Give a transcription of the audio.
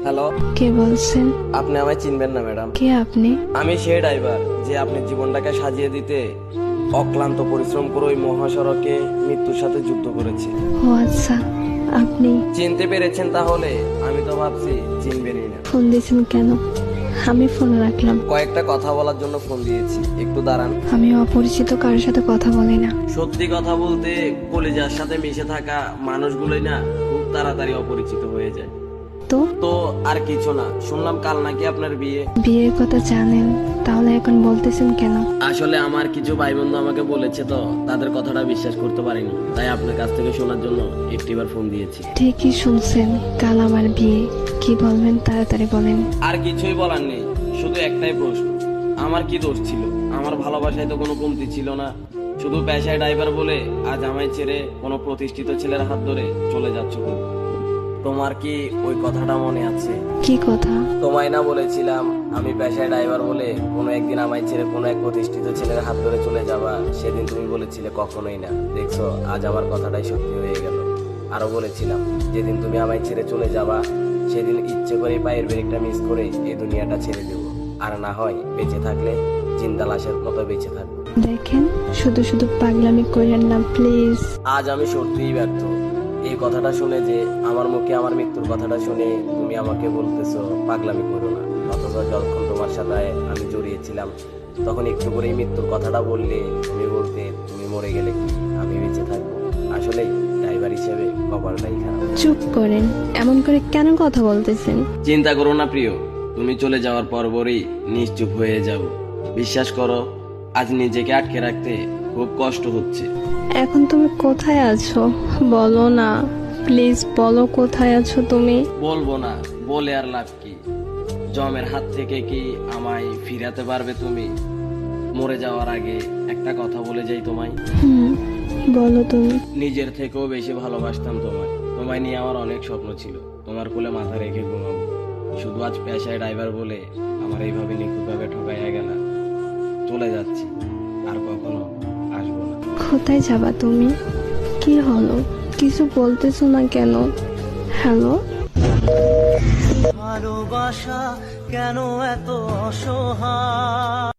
Hello, কে বলছেন? আপনি আমায় চিনবেন না ম্যাডাম। কে আপনি? আমি সেই ড্রাইভার যে আপনি জীবনটাকে সাজিয়ে দিতে অক্লান্ত পরিশ্রম করে ওই মহাসড়কে মৃত্যুর সাথে যুদ্ধ করেছে। ও আচ্ছা, আপনি চিনতে পেরেছেন তাহলে? আমি তো ভাবছি চিনবেনই না। ফোন দিয়েছেন কেন? আমি ফোন রাখলাম। কয়েকটা কথা বলার জন্য ফোন দিয়েছি, একটু দাঁড়ান। আমি অপরিচিত কারোর সাথে কথা বলি না। সত্যি কথা বলতে কলিজার সাথে মিশে থাকা মানুষগুলোই না খুব তাড়াতাড়ি অপরিচিত হয়ে যায়। তো তো আর কিছু না, শুনলাম কাল নাকি আপনার বিয়ে। বিয়ের কথা জানেন, তাহলে এখন বলতেছেন কেন? আসলে আমার কিছু ভাই বন্ধু আমাকে বলেছে তো, তাদের কথাটা বিশ্বাস করতে পারিনি, তাই আপনার কাছ থেকে শোনার জন্য একটিবার ফোন দিয়েছি। ঠিকই শুনছেন, কাল আমার বিয়ে। কি বলবেন তাড়াতাড়ি বলেন। আর কিছুই বলার নেই, শুধু একটাই প্রশ্ন, আমার কি দোষ ছিল? আমার ভালোবাসায় তো কোনো কমতি ছিল না, শুধু পেশায় ড্রাইভার বলে আজ আমায় ছেড়ে কোনো প্রতিষ্ঠিত ছেলের হাত ধরে চলে যাচ্ছ তুমি। তোমার কি ওই কথাটা মনে আছে? কি কথা? তোমায় না বলেছিলাম আমি পেশায় ড্রাইভার বলে কোনো একদিন আমায় ছেড়ে কোনো এক প্রতিষ্ঠিত ছেলের হাত ধরে চলে যাবা? সেদিন তুমি বলেছিলে কখনোই না। দেখছো, আজ আমার কথাটাই সত্যি হয়ে গেল। আরো বলেছিলাম যেদিন তুমি আমায় ছেড়ে চলে যাবা সেদিন ইচ্ছে করে পায়ের ব্রেকটা মিস করে এই দুনিয়াটা ছেড়ে দেবো, আর না হয় বেঁচে থাকলে জিন্দা লাশের মতো বেঁচে থাকবো। দেখেন, শুধু শুধু পাগলামি করেন না প্লিজ। আজ আমি সত্যিই ব্যর্থ। এই কথাটা শুনে, যে আমার মুখে আমার মৃত্যুর কথাটা শুনে তুমি আমাকে বলতেছো পাগলামি করো না, অথচ যখন তোমার সাথে আমি জড়িয়েছিলাম তখন একটু করেই মৃত্যুর কথাটা বললে তুমি বলতে তুমি মরে গেলে কি আমি বেঁচে থাকবো? আসলে ড্রাইভার হিসেবে কপালটাই খারাপ। চুপ করেন, এমন করে কেন কথা বলতেছেন? চিন্তা করো না প্রিয়, তুমি চলে যাওয়ার পরপরই নিশ্চুপ হয়ে যাও। বিশ্বাস করো, আজ নিজেকে আটকে রাখতে খুব কষ্ট হচ্ছে। এখন তুমি কোথায় আছো বলো না, প্লিজ বলো কোথায় আছো তুমি। বলবো না, বলে আর লাভ কি? জমের হাত থেকে কি আমায় ফিরাতে পারবে তুমি? মরে যাওয়ার আগে একটা কথা বলে যাই তোমায়, বলো তুমি। নিজের থেকেও বেশি ভালোবাসতাম তোমায়। তোমায় নিয়ে আমার অনেক স্বপ্ন ছিল, তোমার কোলে মাথা রেখে ঘুমাবো। শুধু আজ পেশায় ড্রাইভার বলে আমার এইভাবে নিখুঁতভাবে ঠকাইয়া গেলা। চলে যাচ্ছি, আর কখনো আসবো না। কোথায় যাবা তুমি? কি হলো, কিছু বলতেছো না কেন? হ্যালো, ভালোবাসা কেন এত অসহায়?